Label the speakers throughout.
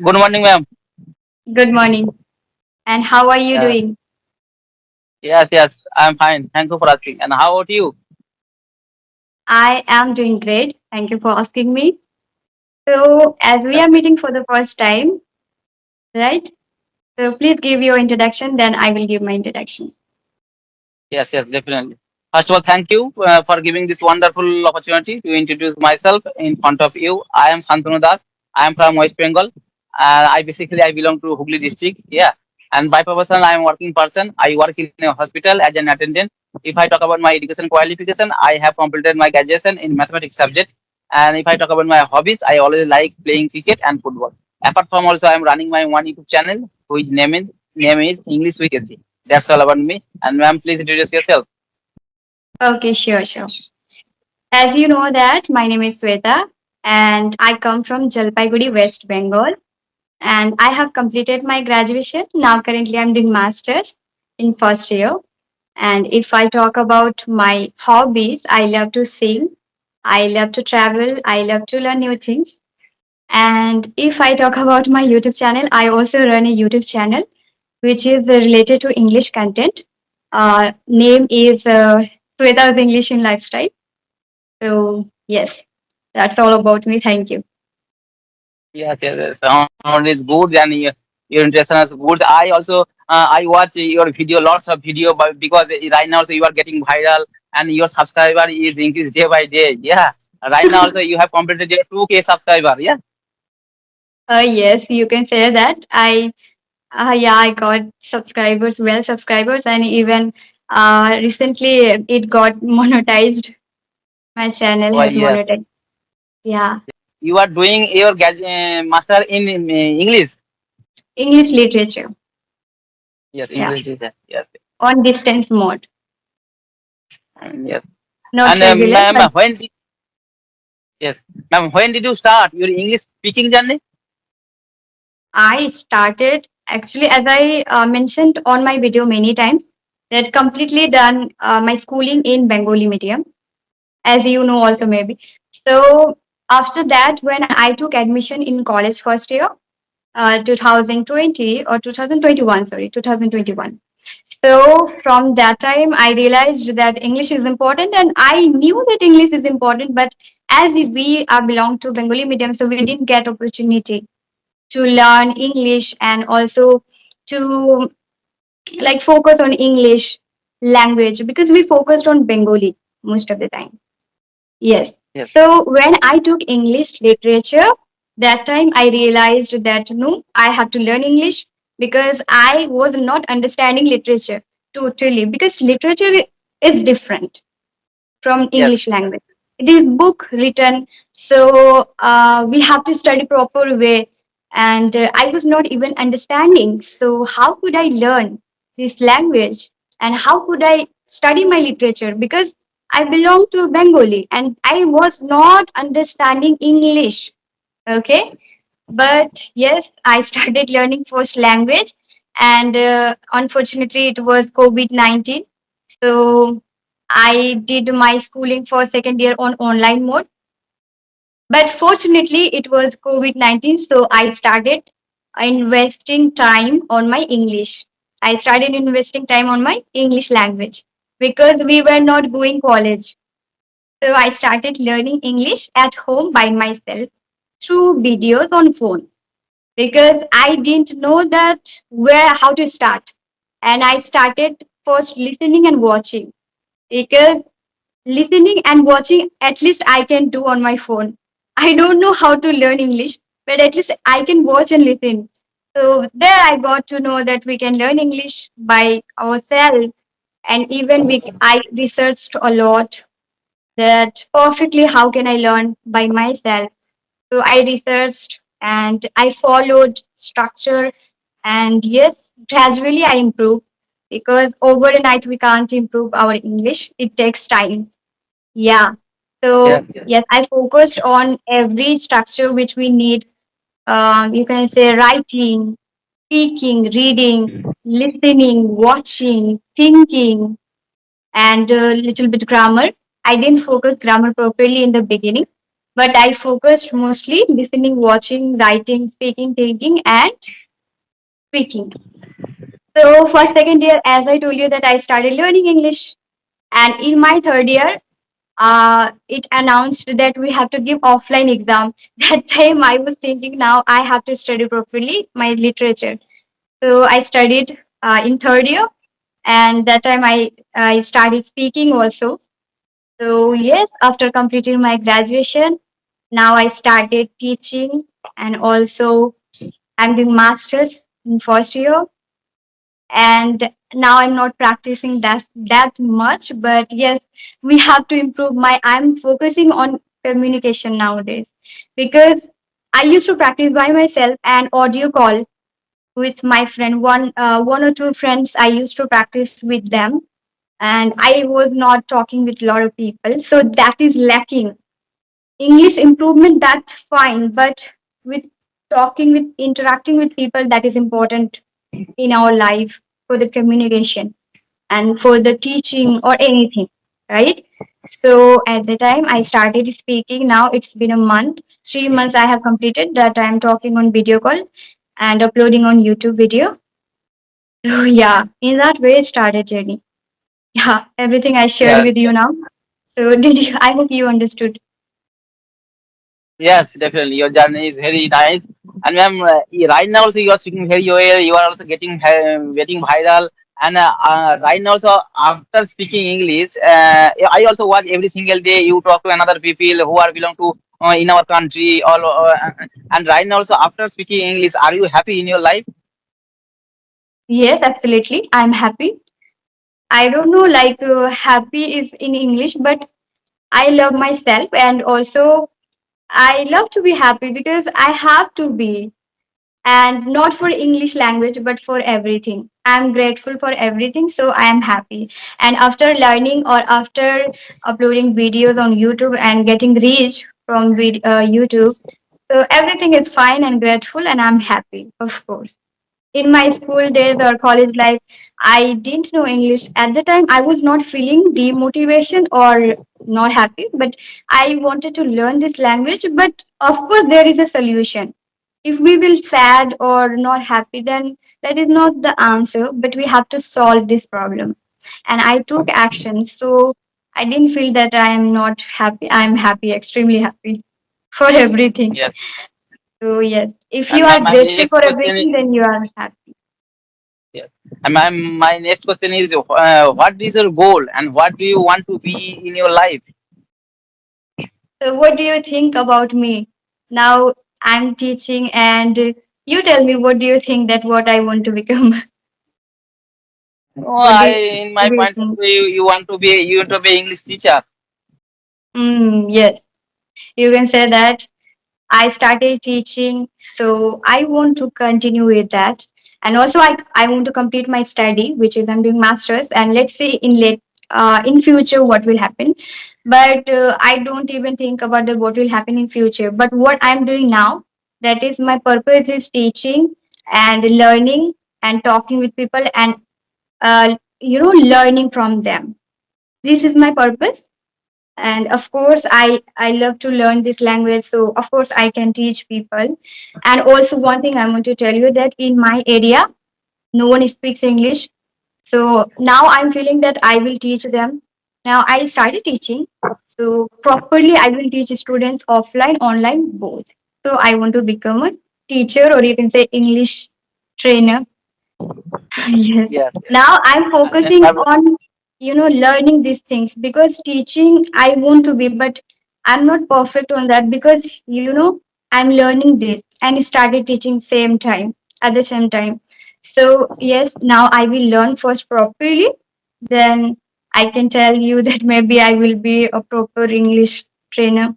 Speaker 1: Good morning, ma'am.
Speaker 2: Good morning. And how are you
Speaker 1: Yes,
Speaker 2: doing?
Speaker 1: yes, I'm fine. Thank you for asking. And how about you?
Speaker 2: I am doing great. Thank you for asking me. So, as we
Speaker 1: Yes,
Speaker 2: are meeting for the first time, right? So, please give your introduction, then I will give my introduction.
Speaker 1: yes, definitely. First of all, thank you for giving this wonderful opportunity to introduce myself in front of you. I am Santanu Das. I am from West Bengal. I belong to Hooghly district. Yeah. And by profession, I am working person. I work in a hospital as an attendant. If I talk about my education qualification, I have completed my graduation in mathematics subject. And if I talk about my hobbies, I always like playing cricket and football. Apart from also, I am running my one YouTube channel, which name is English with SG. That's all about me. And ma'am, please introduce yourself.
Speaker 2: Okay, sure. As you know that my name is Sweta and I come from Jalpaiguri, West Bengal. And I have completed my graduation. Now currently I'm doing master's in first year. And if I talk about my hobbies, I love to sing, I love to travel, I love to learn new things. And if I talk about my YouTube channel, I also run a YouTube channel which is related to English content. Name is Sweta's English in Lifestyle. So yes, that's all about me. Thank you.
Speaker 1: Yes. Sound is good, and your impression is good. I watch your video, lots of video, but because right now, so you are getting viral, and your subscriber is increased day by day. Yeah. Right now, also you have completed your 2K subscriber. Yeah.
Speaker 2: Yes, you can say that. Yeah, I got subscribers, well subscribers, and even recently it got monetized. My channel
Speaker 1: Why?
Speaker 2: has
Speaker 1: Yes.
Speaker 2: monetized. Yeah,
Speaker 1: You are doing your master in English.
Speaker 2: English literature.
Speaker 1: Yes,
Speaker 2: Yeah,
Speaker 1: English teacher. Yes.
Speaker 2: on distance mode,
Speaker 1: Yes.
Speaker 2: not
Speaker 1: And
Speaker 2: regular,
Speaker 1: ma'am,
Speaker 2: but
Speaker 1: yes, ma'am, when did you start your English speaking journey?
Speaker 2: I started actually, as I mentioned on my video many times, that completely done my schooling in Bengali medium, as you know also maybe. So after that, when I took admission in college first year, 2020 or 2021, sorry, 2021. So from that time, I realized that English is important, and I knew that English is important. But as we are belong to Bengali medium, so we didn't get opportunity to learn English and also to like focus on English language because we focused on Bengali most of the time. Yes.
Speaker 1: Yes.
Speaker 2: So when I took English literature, that time I realized that no, I have to learn English because I was not understanding literature totally because literature is different from
Speaker 1: Yes.
Speaker 2: English language. It is book written, so we have to study proper way. And I was not even understanding. So how could I learn this language, and how could I study my literature? Because I belong to Bengali, and I was not understanding English. Okay, but yes, I started learning first language, and unfortunately, it was COVID-19. So I did my schooling for second year on online mode. But fortunately, it was COVID-19. So I started investing time on my English. I started investing time on my English language because we were not going college. So I started learning English at home by myself through videos on phone because I didn't know that where how to start. And I started first listening and watching because listening and watching at least I can do on my phone. I don't know how to learn English, but at least I can watch and listen. So there I got to know that we can learn English by ourselves, and even I researched a lot that perfectly how can I learn by myself. So I researched and I followed structure, and yes, gradually I improved because overnight we can't improve our English. It takes time. Yeah. So
Speaker 1: Yes.
Speaker 2: yes, I focused on every structure which we need. You can say writing, speaking, reading, listening, watching, thinking, and a little bit grammar. I didn't focus grammar properly in the beginning, but I focused mostly listening, watching, writing, speaking, thinking, and speaking. So for second year, as I told you that I started learning English, and in my third year, it announced that we have to give offline exam. That time I was thinking now I have to study properly my literature. So I studied in third year, and that time I started speaking also. So yes, after completing my graduation, now I started teaching, and also I'm doing masters in first year, and now I'm not practicing that much, but yes, we have to improve. My I'm focusing on communication nowadays, because I used to practice by myself and audio call with my friend, one or two friends I used to practice with them, and I was not talking with a lot of people, so that is lacking. English improvement, that's fine, but with talking, with interacting with people, that is important in our life, for the communication and for the teaching or anything, right? So at the time I started speaking, now it's been a month, 3 months I have completed that I'm talking on video call and uploading on YouTube video. So yeah, in that way it started journey. Yeah, everything I shared
Speaker 1: Yes,
Speaker 2: with you now. So did you, I hope you understood.
Speaker 1: yes, definitely. Your journey is very nice. And ma'am, right now also you are speaking very well. You are also getting viral. And right now also after speaking English, I also watch every single day. You talk to another people who are belong to in our country. All and right now also after speaking English, are you happy in your life?
Speaker 2: Yes, absolutely. I'm happy. I don't know, like happy is in English, but I love myself, and also I love to be happy because I have to be, and not for English language, but for everything. I'm grateful for everything, so I am happy. And after learning or after uploading videos on YouTube and getting reach from YouTube, so everything is fine and grateful, and I'm happy, of course. In my school days or college life, I didn't know English. At the time, I was not feeling demotivation or not happy, but I wanted to learn this language. But of course, there is a solution. If we will sad or not happy, then that is not the answer, but we have to solve this problem. And I took action. So I didn't feel that I am not happy. I'm happy, extremely happy for everything.
Speaker 1: Yes.
Speaker 2: So yes, if
Speaker 1: And
Speaker 2: you are
Speaker 1: ma'am, my
Speaker 2: grateful
Speaker 1: next
Speaker 2: for
Speaker 1: question.
Speaker 2: everything, then you are happy.
Speaker 1: Yes. And my next question is, what is your goal and what do you want to be in your life?
Speaker 2: So, what do you think about me? Now I'm teaching, and you tell me what do you think that what I want to become?
Speaker 1: No,
Speaker 2: What do
Speaker 1: in
Speaker 2: what
Speaker 1: my
Speaker 2: do you
Speaker 1: point of
Speaker 2: think?
Speaker 1: view, you want to be English teacher.
Speaker 2: Yes, you can say that. I started teaching, so I want to continue with that. And also, I want to complete my study, which is I'm doing masters. And let's say in future what will happen. But I don't even think about the what will happen in future. But what I'm doing now, that is my purpose is teaching and learning and talking with people, and learning from them. This is my purpose, and of course I love to learn this language, so of course I can teach people. And also one thing I want to tell you, that in my area no one speaks English, so now I'm feeling that I will teach them. Now I started teaching, so properly I will teach students offline, online, both. So I want to become a teacher, or you can say English trainer. Yes.
Speaker 1: Yes, yes.
Speaker 2: Now I'm
Speaker 1: And
Speaker 2: focusing on, learning these things, because teaching I want to be, but I'm not perfect on that, because, I'm learning this and started teaching same time, at the same time. So yes, now I will learn first properly, then I can tell you that maybe I will be a proper English trainer.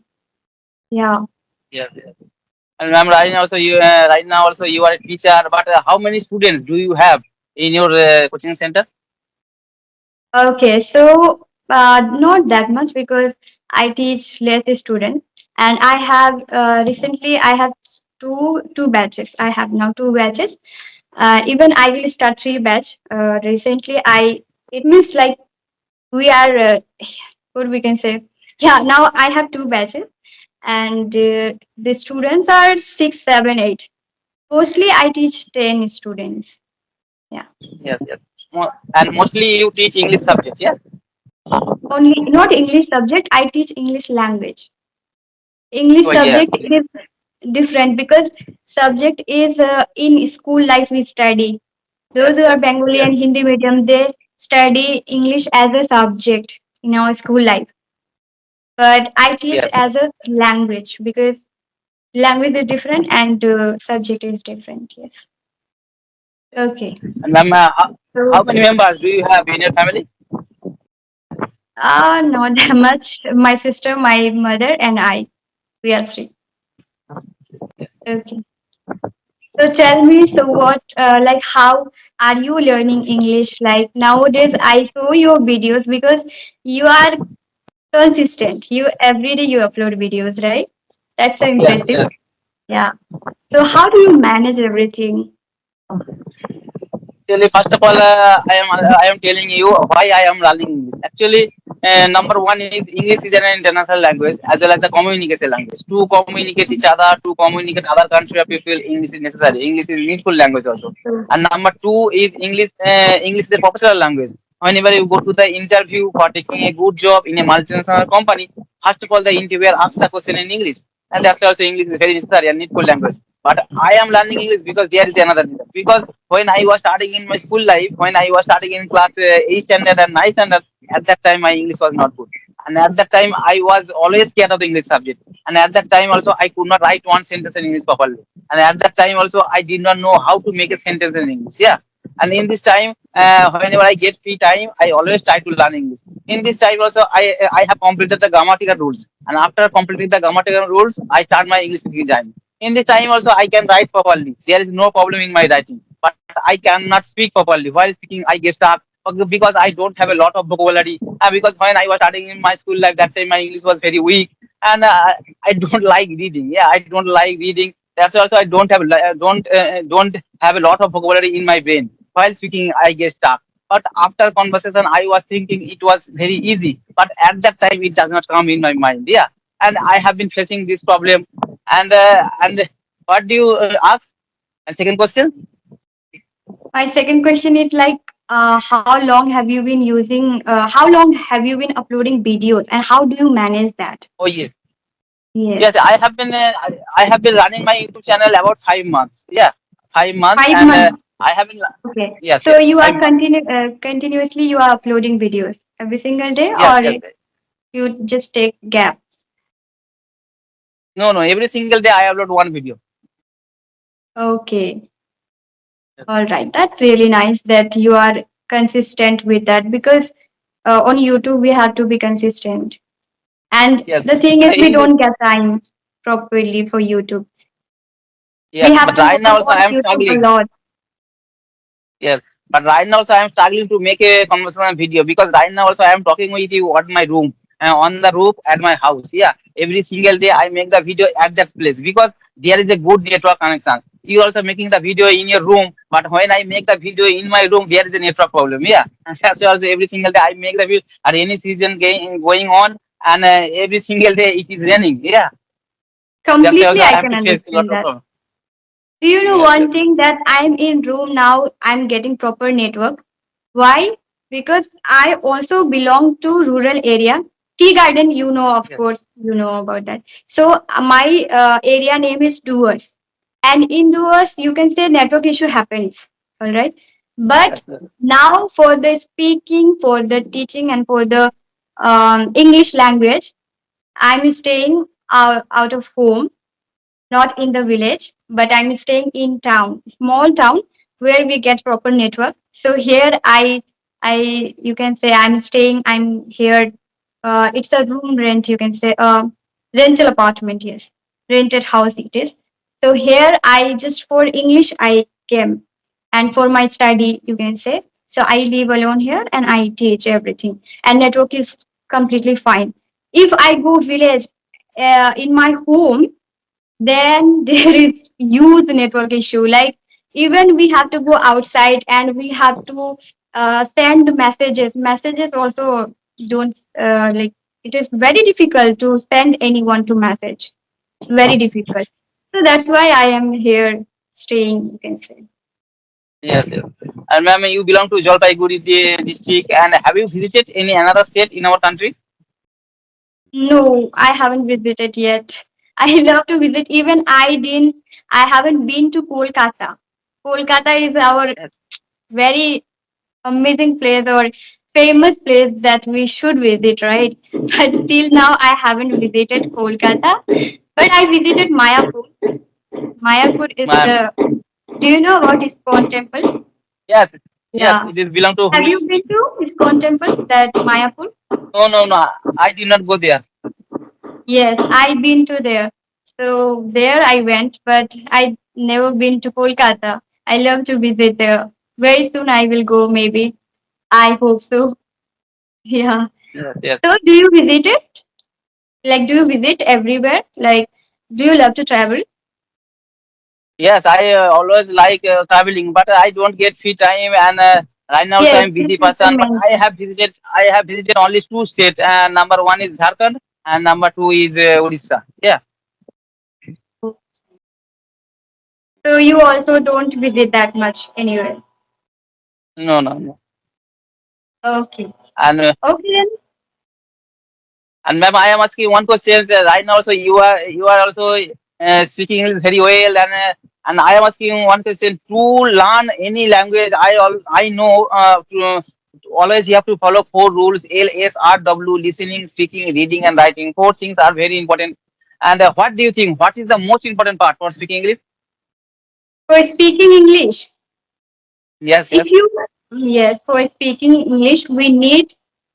Speaker 2: Yeah.
Speaker 1: yes, yes. And ma'am, right now also you are a teacher, but how many students do you have in your coaching center?
Speaker 2: Okay, so not that much, because I teach less students, and I have recently I have two batches. I have now two batches. Even I will start three batch. Recently, it means like we are what we can say. Yeah, now I have two batches. and the students are 6, 7, 8. Mostly I teach 10 students. Yeah.
Speaker 1: Yes, yes. And mostly you teach English subject, yeah?
Speaker 2: Only not English subject, I teach English language. English
Speaker 1: Oh, yes.
Speaker 2: subject is different because subject is in school life we study. Those
Speaker 1: Yes,
Speaker 2: who are
Speaker 1: yes,
Speaker 2: Bengali
Speaker 1: yes,
Speaker 2: and Hindi medium, they study English as a subject in our school life. But I teach
Speaker 1: yes.
Speaker 2: as a language because language is different and subject is different. Yes. Okay.
Speaker 1: And ma'am, how
Speaker 2: So,
Speaker 1: many members do you have in your family?
Speaker 2: not that much. My sister, my mother, and I. We are three. Okay. So tell me, so what, like, how are you learning English? Like nowadays, I saw your videos because you are consistent. You every day you upload videos, right? That's so
Speaker 1: Yes,
Speaker 2: impressive.
Speaker 1: yes.
Speaker 2: Yeah. So how do you manage everything?
Speaker 1: Actually, first of all, I am telling you why I am learning English. Actually, number one is English is an international language as well as a communication language. To communicate each other, to communicate other country of people, English is necessary. English is meaningful language also.
Speaker 2: So,
Speaker 1: And number two is English. English is a professional language. Whenever you go to the interview for taking a good job in a multinational company, first of all, the interviewer asks the question in English, and that's also English is very necessary and needful language. But I am learning English because there is another reason. Because when I was starting in my school life, when I was starting in class 8 standard and 9 standard, at that time my English was not good. And at that time I was always scared of the English subject. And at that time also I could not write one sentence in English properly. And at that time also I did not know how to make a sentence in English. Yeah. And in this time, whenever I get free time, I always try to learn English. In this time also, I have completed the grammatical rules, and after completing the grammatical rules, I start my English speaking time. In this time also, I can write properly. There is no problem in my writing, but I cannot speak properly. While speaking, I get stuck because I don't have a lot of vocabulary. Because when I was starting in my school life, that time my English was very weak, and I don't like reading. Yeah, I don't like reading. That's also I don't have a lot of vocabulary in my brain. While speaking, I get stuck. But after conversation, I was thinking it was very easy. But at that time, it does not come in my mind. Yeah, and I have been facing this problem. And what do you ask? And second question?
Speaker 2: my second question is like, how long have you been using? How long have you been uploading videos, and how do you manage that?
Speaker 1: Oh yes,
Speaker 2: Yes.
Speaker 1: yes. I have been running my YouTube channel about 5 months. Yeah, 5 months,
Speaker 2: Five
Speaker 1: and
Speaker 2: months.
Speaker 1: I have been.
Speaker 2: Okay.
Speaker 1: Yes,
Speaker 2: So
Speaker 1: yes,
Speaker 2: you are
Speaker 1: 5 months.
Speaker 2: continuously you are uploading videos every single day,
Speaker 1: Yes,
Speaker 2: or
Speaker 1: yes.
Speaker 2: you just take gap?
Speaker 1: No, no. Every single day I upload one video.
Speaker 2: Okay. All right. That's really nice that you are consistent with that because on YouTube we have to be consistent. And
Speaker 1: Yes.
Speaker 2: the thing is, we
Speaker 1: In
Speaker 2: don't get time properly for YouTube. We
Speaker 1: yes,
Speaker 2: have
Speaker 1: but
Speaker 2: to
Speaker 1: right now
Speaker 2: work
Speaker 1: also
Speaker 2: on
Speaker 1: I am
Speaker 2: YouTube a
Speaker 1: struggling.
Speaker 2: lot.
Speaker 1: Yes, but right now also I am struggling to make a conversation video because right now also I am talking with you at my room on the roof at my house. Yeah, every single day I make the video at that place because there is a good network connection. You also making the video in your room, but when I make the video in my room, there is a network problem. Yeah, and that's why also every single day I make the video at any season going on, and every single day it is raining. Yeah, that's why
Speaker 2: Completely,
Speaker 1: also I
Speaker 2: I
Speaker 1: have
Speaker 2: can
Speaker 1: to face a lot
Speaker 2: understand
Speaker 1: of
Speaker 2: that.
Speaker 1: problems.
Speaker 2: Do you know
Speaker 1: Yes,
Speaker 2: one
Speaker 1: yes,
Speaker 2: thing that I'm in room now, I'm getting proper network. Why? Because I also belong to rural area. Tea garden, you know, of
Speaker 1: yes,
Speaker 2: course, you know about that. So my area name is Doers. And in Doers, you can say network issue happens. All right. But
Speaker 1: yes, yes,
Speaker 2: now for the speaking, for the teaching, and for the English language, I'm staying out of home, not in the village, but I'm staying in town, small town where we get proper network. So here you can say I'm staying, I'm here. It's a room rent, you can say, rental apartment, yes, rented house it is. So here I just for English I came, and for my study, you can say. So I live alone here and I teach everything, and network is completely fine. If I go village, in my home, then there is huge network issue. Like even we have to go outside and we have to send messages. Messages also don't like. It is very difficult to send anyone to message. Very difficult. So that's why I am here staying, you can say.
Speaker 1: Yes, yes. And ma'am, you belong to Jalpaiguri district, and have you visited any another state in our country?
Speaker 2: No, I haven't visited yet. I love to visit. Even I haven't been to Kolkata. Kolkata is our
Speaker 1: Yes,
Speaker 2: very amazing place or famous place that we should visit, right? But till now, I haven't visited Kolkata. But I visited Mayapur. Mayapur is
Speaker 1: ma'am.
Speaker 2: the. Do you know about ISKCON temple?
Speaker 1: Yes, yes.
Speaker 2: Yeah.
Speaker 1: It is belong to
Speaker 2: Have
Speaker 1: Hooghly
Speaker 2: you been
Speaker 1: district.
Speaker 2: to ISKCON temple? That Mayapur?
Speaker 1: No, no, no. I did not go there.
Speaker 2: Yes, I've been to there. So there I went, but I never been to Kolkata. I love to visit there. Very soon I will go, maybe. I hope so. Yeah.
Speaker 1: Yes, yes.
Speaker 2: So do you visit it? Like, do you visit everywhere? Like, do you love to travel?
Speaker 1: Yes, I always like traveling, but I don't get free time. And right now, so
Speaker 2: Yes,
Speaker 1: I'm
Speaker 2: this
Speaker 1: busy
Speaker 2: is the
Speaker 1: person. But
Speaker 2: main.
Speaker 1: I have visited only two states. And number one is Jharkhand, and number two is Odisha. Yeah.
Speaker 2: So you also don't visit that much anywhere.
Speaker 1: No, no, no.
Speaker 2: Okay.
Speaker 1: And
Speaker 2: Okay then.
Speaker 1: and ma'am, I am asking one question right now. So you are also speaking English very well, and I am asking one question. To learn any language, I know always you have to follow four rules: LSRW, listening, speaking, reading, and writing. Four things are very important. And what do you think? What is the most important part for speaking English?
Speaker 2: For speaking English,
Speaker 1: Yes,
Speaker 2: if
Speaker 1: yes,
Speaker 2: you, yes, for speaking English, we need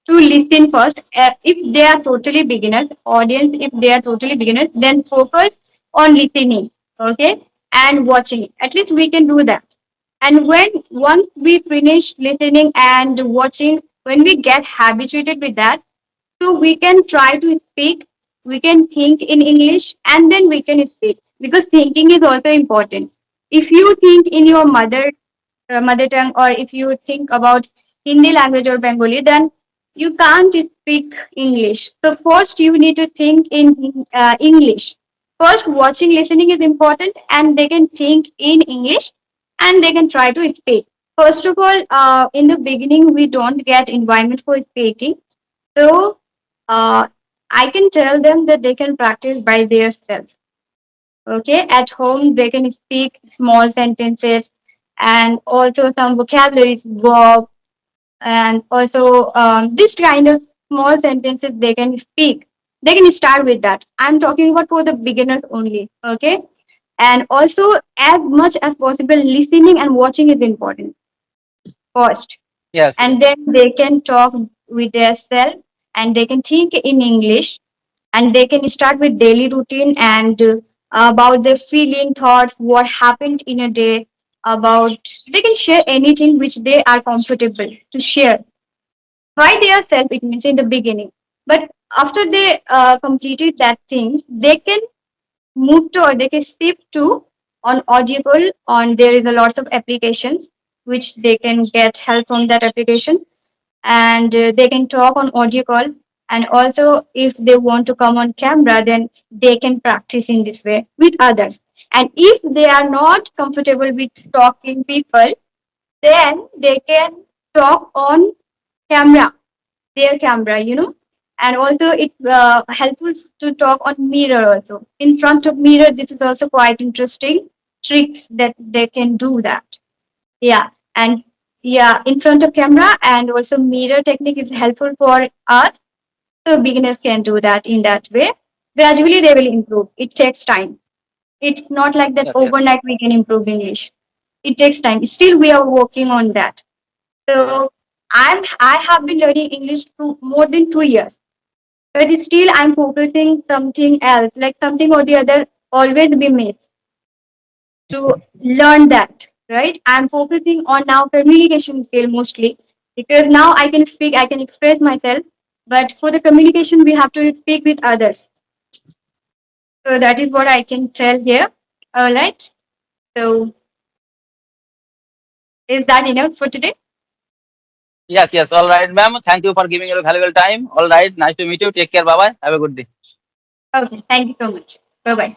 Speaker 2: to listen first. If they are totally beginners, audience, if they are totally beginners, then focus on listening, okay, and watching. At least we can do that. And when once we finish listening and watching, when we get habituated with that, so we can try to speak, we can think in English, and then we can speak, because thinking is also important. If you think in your mother tongue, or if you think about Hindi language or Bengali, then you can't speak English. So first you need to think in English. First, watching, listening is important, and they can think in English, and they can try to speak. First of all, in the beginning, we don't get environment for speaking, so uh, I can tell them that they can practice by themselves. Okay, at home they can speak small sentences and also some vocabularies, verb, and also this kind of small sentences they can speak. They can start with that. I'm talking about for the beginners only. Okay, and also as much as possible, listening and watching is important first,
Speaker 1: yes,
Speaker 2: and
Speaker 1: yes,
Speaker 2: then they can talk with their self, and they can think in English, and they can start with daily routine and about their feeling, thoughts, what happened in a day, about they can share anything which they are comfortable to share by their self. It means in the beginning, but after they completed that thing, they can move to, or they can shift to on Audible. On there is a lot of applications which they can get help from that application, and they can talk on audio call, and also if they want to come on camera, then they can practice in this way with others. And if they are not comfortable with talking people, then they can talk on camera, their camera, and also it's helpful to talk on mirror also, in front of mirror. This is also quite interesting tricks that they can do that. Yeah, and yeah, in front of camera and also mirror technique is helpful for us. So beginners can do that in that way. Gradually they will improve. It takes time. It's not like that
Speaker 1: yes, yes.
Speaker 2: overnight we can improve English. It takes time. Still we are working on that. So I have been learning English for more than 2 years. But still I'm focusing something else, like something or the other always be missed to learn that, right? I'm focusing on now communication skill mostly, because now I can speak, I can express myself, but for the communication, we have to speak with others. So that is what I can tell here. All right. So is that enough for today?
Speaker 1: Yes, yes. All right, ma'am. Thank you for giving your valuable time. All right. Nice to meet you. Take care. Bye bye. Have a good day.
Speaker 2: Okay, thank you so much. Bye bye.